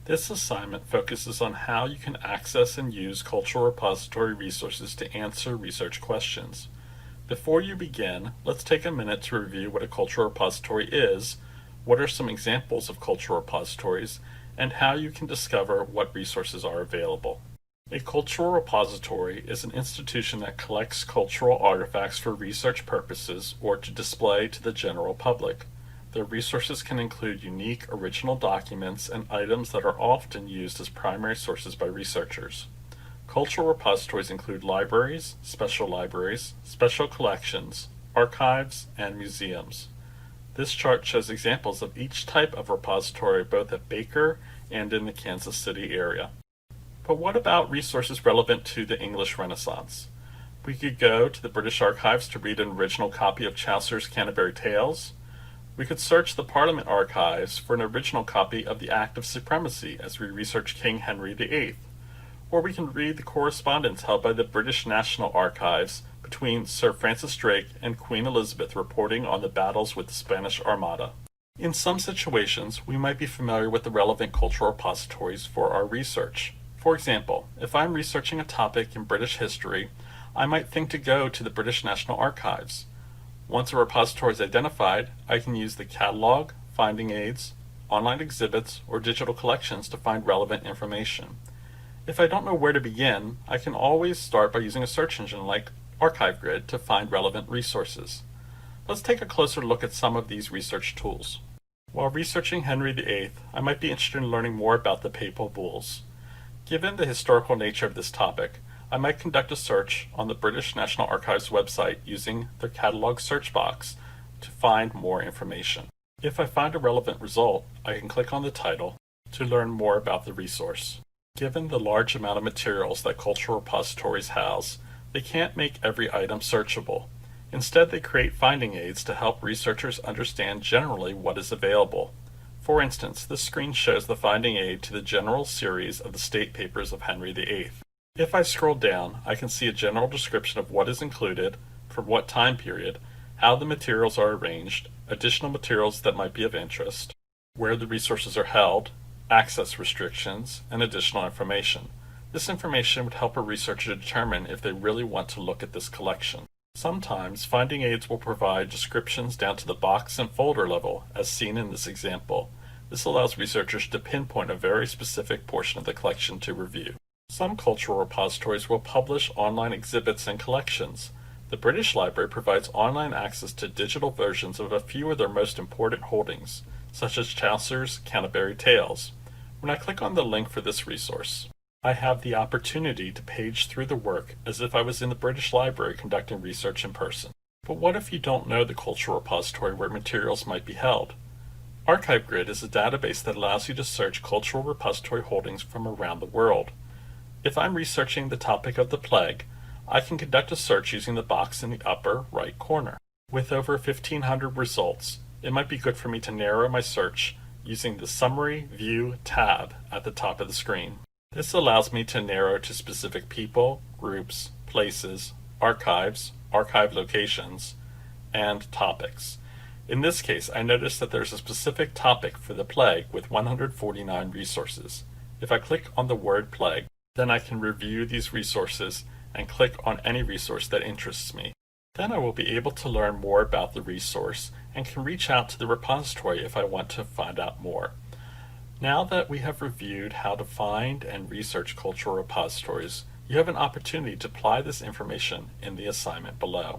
This assignment focuses on how you can access and use cultural repository resources to answer research questions. Before you begin, let's take a minute to review what a cultural repository is, what are some examples of cultural repositories, and how you can discover what resources are available. A cultural repository is an institution that collects cultural artifacts for research purposes or to display to the general public. Their resources can include unique original documents and items that are often used as primary sources by researchers. Cultural repositories include libraries, special collections, archives, and museums. This chart shows examples of each type of repository both at Baker and in the Kansas City area. But what about resources relevant to the English Renaissance? We could go to the British Archives to read an original copy of Chaucer's Canterbury Tales. We could search the Parliament Archives for an original copy of the Act of Supremacy as we research King Henry VIII. Or we can read the correspondence held by the British National Archives between Sir Francis Drake and Queen Elizabeth reporting on the battles with the Spanish Armada. In some situations, we might be familiar with the relevant cultural repositories for our research. For example, if I'm researching a topic in British history, I might think to go to the British National Archives. Once a repository is identified, I can use the catalog, finding aids, online exhibits, or digital collections to find relevant information. If I don't know where to begin, I can always start by using a search engine like ArchiveGrid to find relevant resources. Let's take a closer look at some of these research tools. While researching Henry VIII, I might be interested in learning more about the papal bulls. Given the historical nature of this topic, I might conduct a search on the British National Archives website using their catalog search box to find more information. If I find a relevant result, I can click on the title to learn more about the resource. Given the large amount of materials that cultural repositories house, they can't make every item searchable. Instead, they create finding aids to help researchers understand generally what is available. For instance, this screen shows the finding aid to the general series of the state papers of Henry VIII. If I scroll down, I can see a general description of what is included, from what time period, how the materials are arranged, additional materials that might be of interest, where the resources are held, access restrictions, and additional information. This information would help a researcher determine if they really want to look at this collection. Sometimes, finding aids will provide descriptions down to the box and folder level, as seen in this example. This allows researchers to pinpoint a very specific portion of the collection to review. Some cultural repositories will publish online exhibits and collections. The British Library provides online access to digital versions of a few of their most important holdings, such as Chaucer's Canterbury Tales. When I click on the link for this resource, I have the opportunity to page through the work as if I was in the British Library conducting research in person. But what if you don't know the cultural repository where materials might be held? ArchiveGrid is a database that allows you to search cultural repository holdings from around the world. If I'm researching the topic of the plague, I can conduct a search using the box in the upper right corner. With over 1,500 results, it might be good for me to narrow my search using the Summary View tab at the top of the screen. This allows me to narrow to specific people, groups, places, archives, archive locations, and topics. In this case, I notice that there's a specific topic for the plague with 149 resources. If I click on the word plague, then I can review these resources and click on any resource that interests me. Then I will be able to learn more about the resource and can reach out to the repository if I want to find out more. Now that we have reviewed how to find and research cultural repositories, you have an opportunity to apply this information in the assignment below.